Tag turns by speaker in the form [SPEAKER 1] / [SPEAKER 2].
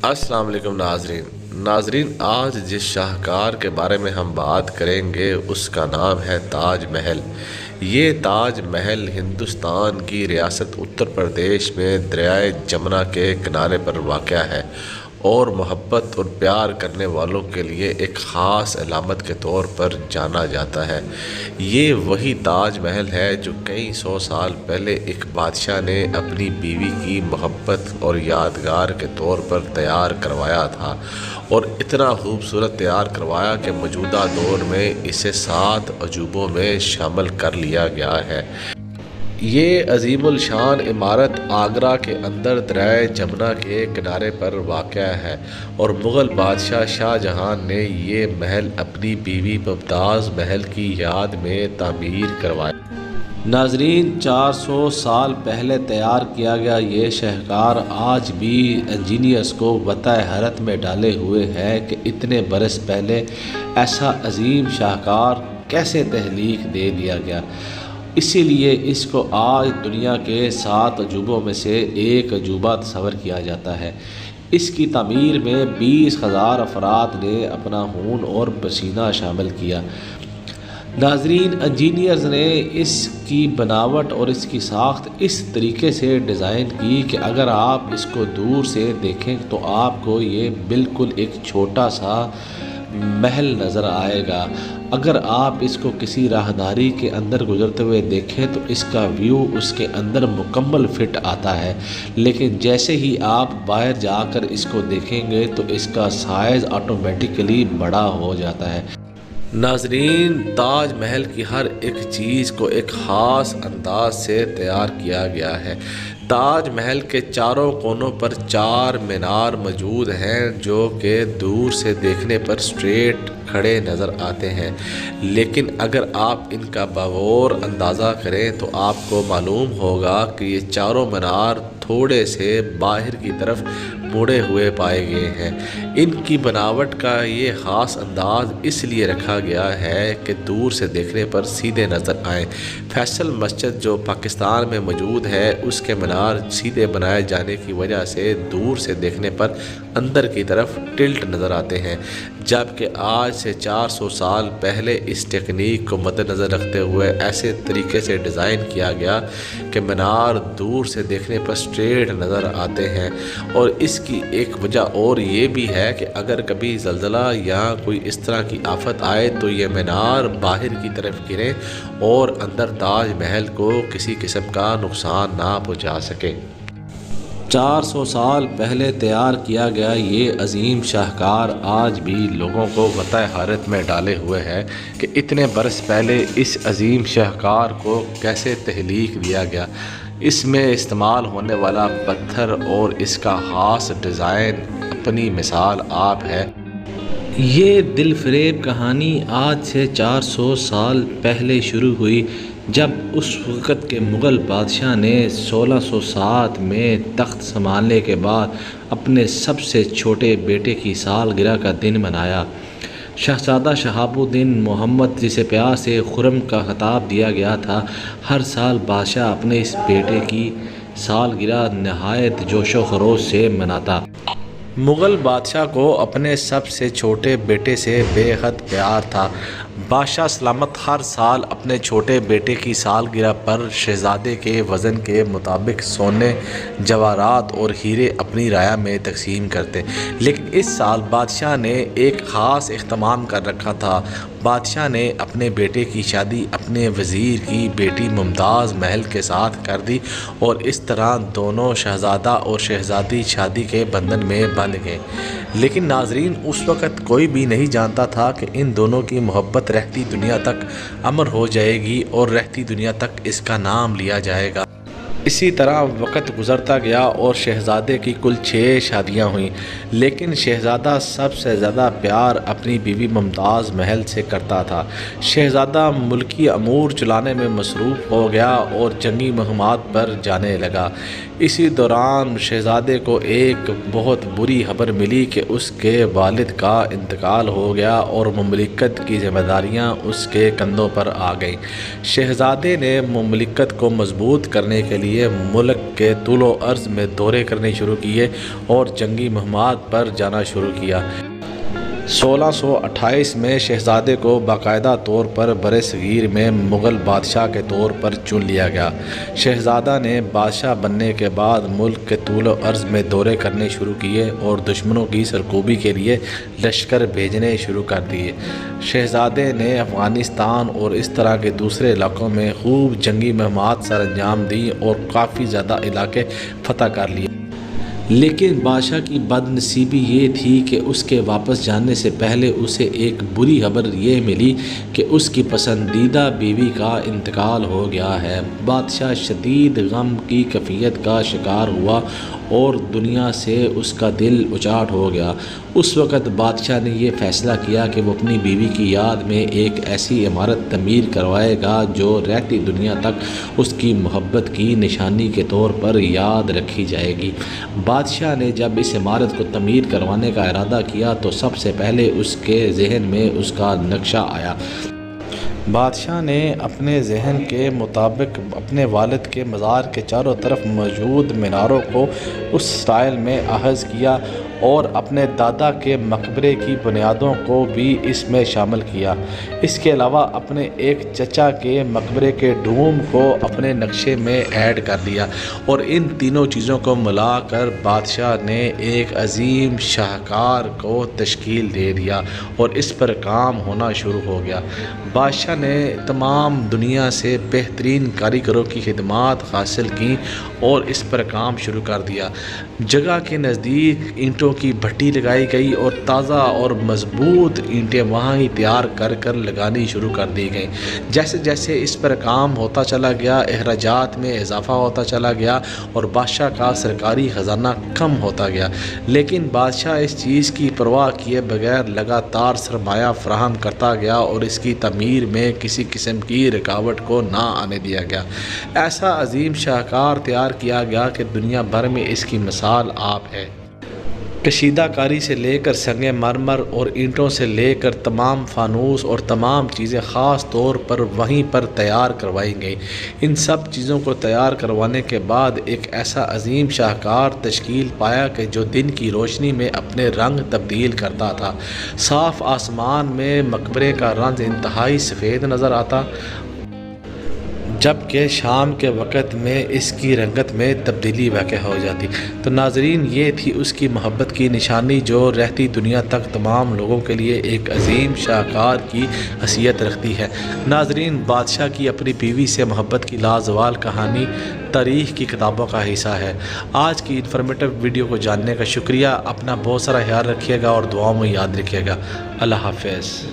[SPEAKER 1] अस्सलाम वालेकुम नाजरीन, आज जिस शाहकार के बारे में हम बात करेंगे उसका नाम है ताज महल। ये ताज महल हिंदुस्तान की रियासत उत्तर प्रदेश में दरियाए जमुना के किनारे पर वाक़या है और मोहब्बत और प्यार करने वालों के लिए एक ख़ास अलामत के तौर पर जाना जाता है। ये वही ताज महल है जो कई सौ साल पहले एक बादशाह ने अपनी बीवी की मोहब्बत और यादगार के तौर पर तैयार करवाया था, और इतना खूबसूरत तैयार करवाया कि मौजूदा दौर में इसे 7 अजूबों में शामिल कर लिया गया है। ये अजीमुल शान इमारत आगरा के अंदर दरियाए जमुना के किनारे पर वाक़या है और मुग़ल बादशाह शाहजहां ने ये महल अपनी बीवी मुमताज़ महल की याद में तामीर करवाया। नाजरीन, 400 साल पहले तैयार किया गया ये शाहकार आज भी इंजीनियर्स को वतः हैरत में डाले हुए है कि इतने बरस पहले ऐसा अजीम शाहकार कैसे तख्लीक दे दिया गया। इसीलिए इसको आज दुनिया के 7 अजूबों में से एक अजूबा तस्वर किया जाता है। इसकी तामीर में 20,000 अफराद ने अपना खून और पसीना शामिल किया। नाजरीन, इंजीनियर्स ने इसकी बनावट और इसकी साख्त इस तरीके से डिज़ाइन की कि अगर आप इसको दूर से देखें तो आपको ये बिल्कुल एक छोटा सा महल नज़र आएगा। अगर आप इसको किसी राहदारी के अंदर गुजरते हुए देखें तो इसका व्यू उसके अंदर मुकम्मल फिट आता है, लेकिन जैसे ही आप बाहर जाकर इसको देखेंगे तो इसका साइज़ ऑटोमेटिकली बड़ा हो जाता है। नाजरीन, ताज महल की हर एक चीज़ को एक ख़ास अंदाज से तैयार किया गया है। ताज महल के चारों कोनों पर 4 मीनार मौजूद हैं जो कि दूर से देखने पर स्ट्रेट खड़े नज़र आते हैं, लेकिन अगर आप इनका बगौर अंदाज़ा करें तो आपको मालूम होगा कि ये चारों मीनार थोड़े से बाहर की तरफ मुड़े हुए पाए गए हैं। इनकी बनावट का ये ख़ास अंदाज़ इसलिए रखा गया है कि दूर से देखने पर सीधे नज़र आएँ। फैसल मस्जिद जो पाकिस्तान में मौजूद है उसके मीनार सीधे बनाए जाने की वजह से दूर से देखने पर अंदर की तरफ टिल्ट नज़र आते हैं, जबकि आज से 400 साल पहले इस टेक्निक को मद्देनज़र रखते हुए ऐसे तरीके से डिज़ाइन किया गया कि मीनार दूर से देखने पर स्ट्रेट नज़र आते हैं। और इसकी एक वजह और ये भी है कि अगर कभी ज़लज़ला या कोई इस तरह की आफत आए तो ये मीनार बाहर की तरफ गिरे और अंदर ताज महल को किसी किस्म का नुकसान ना पहुँचा सके। 400 साल पहले तैयार किया गया ये अजीम शाहकार आज भी लोगों को वतः हैरत में डाले हुए है कि इतने बरस पहले इस अजीम शाहकार को कैसे तख्लीक दिया गया। इसमें इस्तेमाल होने वाला पत्थर और इसका ख़ास डिज़ाइन अपनी मिसाल आप है। ये दिलफरेब कहानी आज से 400 साल पहले शुरू हुई, जब उस वक़्त के मुग़ल बादशाह ने 1607 में तख्त संभालने के बाद अपने सबसे छोटे बेटे की सालगिरह का दिन मनाया। शहज़ादा शहाबुद्दीन मोहम्मद, जिसे प्यार से खुर्रम का खिताब दिया गया था, हर साल बादशाह अपने इस बेटे की सालगिरह नहायत जोशो खरोश से मनाता। मुग़ल बादशाह को अपने सबसे छोटे बेटे से बेहद प्यार था। बादशाह सलामत हर साल अपने छोटे बेटे की सालगिरह पर शहज़ादे के वज़न के मुताबिक सोने, जवाहरात और हीरे अपनी राया में तकसीम करते, लेकिन इस साल बादशाह ने एक ख़ास इख्तिमाम कर रखा था। बादशाह ने अपने बेटे की शादी अपने वज़ीर की बेटी मुमताज़ महल के साथ कर दी और इस तरह दोनों शहज़ादा और शहज़ादी शादी के बंधन में बंध गए। लेकिन नाजरीन, उस वक़्त कोई भी नहीं जानता था कि इन दोनों की मोहब्बत रहती दुनिया तक अमर हो जाएगी और रहती दुनिया तक इसका नाम लिया जाएगा। इसी तरह वक़्त गुज़रता गया और शहज़ादे की कुल 6 शादियाँ हुईं, लेकिन शहज़ादा सबसे ज़्यादा प्यार अपनी बीवी मुमताज़ महल से करता था। शहज़ादा मुल्की अमूर चलाने में मसरूफ़ हो गया और जंगी मुहिमात पर जाने लगा। اسی دوران شہزادے کو ایک بہت بری خبر ملی کہ اس کے والد کا انتقال ہو گیا اور مملکت کی ذمہ داریاں اس کے کندھوں پر آ گئیں۔ شہزادے نے مملکت کو مضبوط کرنے کے لیے ملک کے طول و عرض میں دورے کرنے شروع کیے اور جنگی مہمات پر جانا شروع کیا۔ 1628 میں شہزادے کو باقاعدہ طور پر برصغیر میں مغل بادشاہ کے طور پر چن لیا گیا۔ شہزادہ نے بادشاہ بننے کے بعد ملک کے طول و عرض میں دورے کرنے شروع کیے اور دشمنوں کی سرکوبی کے لیے لشکر بھیجنے شروع کر دیے۔ شہزادے نے افغانستان اور اس طرح کے دوسرے علاقوں میں خوب جنگی مہمات سر انجام دیں اور کافی زیادہ علاقے فتح کر لیے۔ لیکن بادشاہ کی بد نصیبی یہ تھی کہ اس کے واپس جانے سے پہلے اسے ایک بری خبر یہ ملی کہ اس کی پسندیدہ بیوی کا انتقال ہو گیا ہے۔ بادشاہ شدید غم کی کیفیت کا شکار ہوا اور دنیا سے اس کا دل اچاٹ ہو گیا۔ اس وقت بادشاہ نے یہ فیصلہ کیا کہ وہ اپنی بیوی کی یاد میں ایک ایسی عمارت تعمیر کروائے گا جو رہتی دنیا تک اس کی محبت کی نشانی کے طور پر یاد رکھی جائے گی۔ بادشاہ نے جب اس عمارت کو تعمیر کروانے کا ارادہ کیا تو سب سے پہلے اس کے ذہن میں اس کا نقشہ آیا۔ بادشاہ نے اپنے ذہن کے مطابق اپنے والد کے مزار کے چاروں طرف موجود میناروں کو اس سٹائل میں اخذ کیا اور اپنے دادا کے مقبرے کی بنیادوں کو بھی اس میں شامل کیا۔ اس کے علاوہ اپنے ایک چچا کے مقبرے کے ڈوم کو اپنے نقشے میں ایڈ کر دیا اور ان تینوں چیزوں کو ملا کر بادشاہ نے ایک عظیم شاہکار کو تشکیل دے دیا اور اس پر کام ہونا شروع ہو گیا۔ بادشاہ نے تمام دنیا سے بہترین کاریگروں کی خدمات حاصل کیں اور اس پر کام شروع کر دیا۔ جگہ کے نزدیک اینٹوں کی بھٹی لگائی گئی اور تازہ اور مضبوط اینٹیں وہاں ہی تیار کر کر لگانی شروع کر دی گئیں۔ جیسے جیسے اس پر کام ہوتا چلا گیا اخراجات میں اضافہ ہوتا چلا گیا اور بادشاہ کا سرکاری خزانہ کم ہوتا گیا، لیکن بادشاہ اس چیز کی پرواہ کیے بغیر لگاتار سرمایہ فراہم کرتا گیا اور اس کی تعمیر میں کسی قسم کی رکاوٹ کو نہ آنے دیا گیا۔ ایسا عظیم شاہکار تیار کیا گیا کہ دنیا بھر میں اس کی مثال آپ ہے۔ کشیدہ کاری سے لے کر سنگ مرمر اور اینٹوں سے لے کر تمام فانوس اور تمام چیزیں خاص طور پر وہیں پر تیار کروائی گئیں۔ ان سب چیزوں کو تیار کروانے کے بعد ایک ایسا عظیم شاہکار تشکیل پایا کہ جو دن کی روشنی میں اپنے رنگ تبدیل کرتا تھا۔ صاف آسمان میں مقبرے کا رنگ انتہائی سفید نظر آتا، جبکہ شام کے وقت میں اس کی رنگت میں تبدیلی واقع ہو جاتی۔ تو ناظرین، یہ تھی اس کی محبت کی نشانی جو رہتی دنیا تک تمام لوگوں کے لیے ایک عظیم شاہکار کی حیثیت رکھتی ہے۔ ناظرین، بادشاہ کی اپنی بیوی سے محبت کی لازوال کہانی تاریخ کی کتابوں کا حصہ ہے۔ آج کی انفارمیٹیو ویڈیو کو جاننے کا شکریہ۔ اپنا بہت سارا خیال رکھیے گا اور دعاؤں میں یاد رکھیے گا۔ اللہ حافظ۔